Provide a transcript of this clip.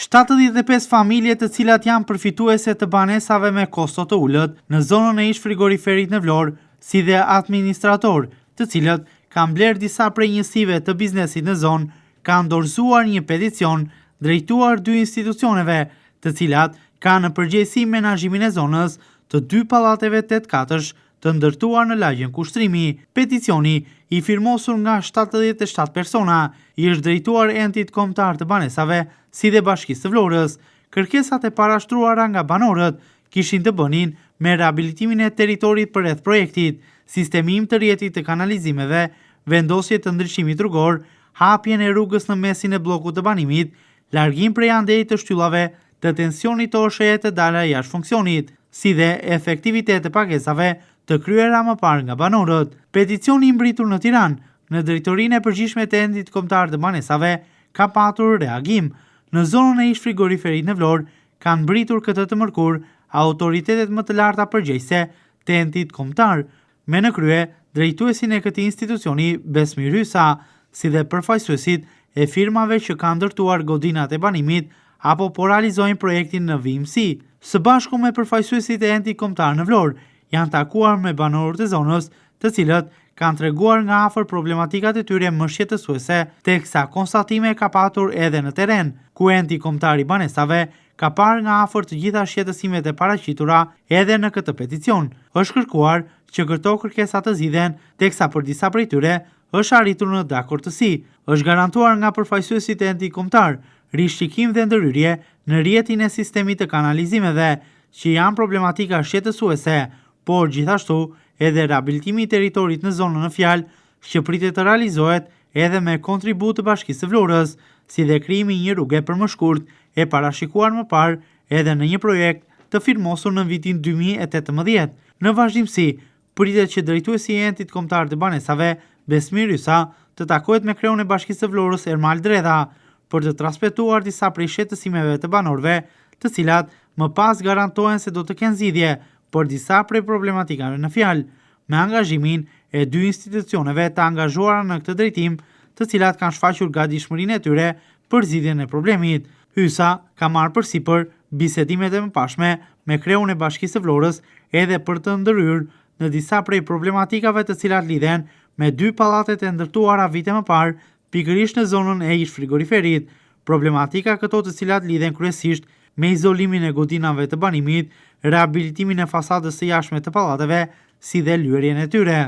75 familje të cilat janë përfituese të banesave me kosto të ulët në zonën e ish frigoriferit në Vlorë, si dhe administrator, të cilët kanë blerë disa prej njësive të biznesit në zonë, kanë dorëzuar një peticion drejtuar dy institucioneve, të cilat kanë në përgjegjësi menaxhimin e zonës të dy pallateve 8 të ndërtuar në lagjen Kushtrimi. Peticioni, i firmosur nga 77 persona, i është drejtuar entit kombëtar të banesave, si dhe Bashkisë të Vlorës. Kërkesat e parashtruara nga banorët kishin të bënin me rehabilitimin e territorit përreth projektit, sistemim të rrjetit të kanalizimeve, vendosje të ndryshimit rrugor, hapjen e rrugës në mesin e bllokut të banimit, largim prej andejit të shtyllave, të tensionit të OSHE të dalë jashtë funksionit, si dhe efektivitet të pagesave të kryera më parë nga banorët. Peticioni i mbritur në Tiranë, në drejtorinë e përgjithshme të endit kombëtar të banesave, ka patur reagim. Në zonën e ish frigoriferit në Vlorë kanë mbritur këtë të mërkur autoritetet më të larta përgjegjëse të endit kombëtar, me në krye drejtuesin e këtij institucioni Besmir Hysa, si dhe përfaqësuesit e firmave që kanë ndërtuar godinat e banimit apo po realizojnë projektin në vijimësi. Së bashku me përfaqësuesit e endit kombëtar në Vlorë, janë takuar me banorët e zonës, të cilët kanë treguar nga afër problematikat e tyre më shqetësuese, teksa konstatime ka patur edhe në teren, ku enti kombëtar i banesave ka parë nga afër të gjitha shqetësimet e paraqitura edhe në këtë peticion. Është kërkuar që këto kërkesa të zgjidhen, teksa për disa prej tyre është arritur në dakordësi. Është garantuar nga përfaqësuesit e endit kombëtar rishqikim dhe ndërhyrje në rrjetin e sistemit të kanalizimeve, që janë problematika shqetësuese, por gjithashtu edhe rehabilitimi i territorit në zonën në fjalë, që pritet të realizohet edhe me kontribut të Bashkisë së Vlorës, si dhe krijimi i një rruge për më shkurt, e parashikuar më parë edhe në një projekt të firmosur në vitin 2018. Në vazhdimsi, pritet që drejtuesi i entit kombëtar të banesave, Besmir Hysa, të takohet me kreun e Bashkisë së Vlorës Ermal Dredha, për të transmetuar disa prej shqetësimeve të banorëve, të cilat më pas garantohen se do të kenë zgjidhje për disa prej problematikave në fjalë, me angazhimin e dy institucioneve të angazhuara në këtë drejtim, të cilat kanë shfaqur gatishmërinë e tyre për zgjidhjen e problemit. Hysa ka marrë përsipër bisedimet e mëparshme me kreun e Bashkisë së Vlorës edhe për të ndërhyrë në disa prej problematikave të cilat lidhen me dy pallatet e ndërtuara vite më parë, pikërisht në zonën e ish frigoriferit. Problematika këto të cilat lidhen kryesisht me izolimin e godinave të banimit, rehabilitimin e fasadës së jashtme të pallateve, si dhe lyerjen e tyre.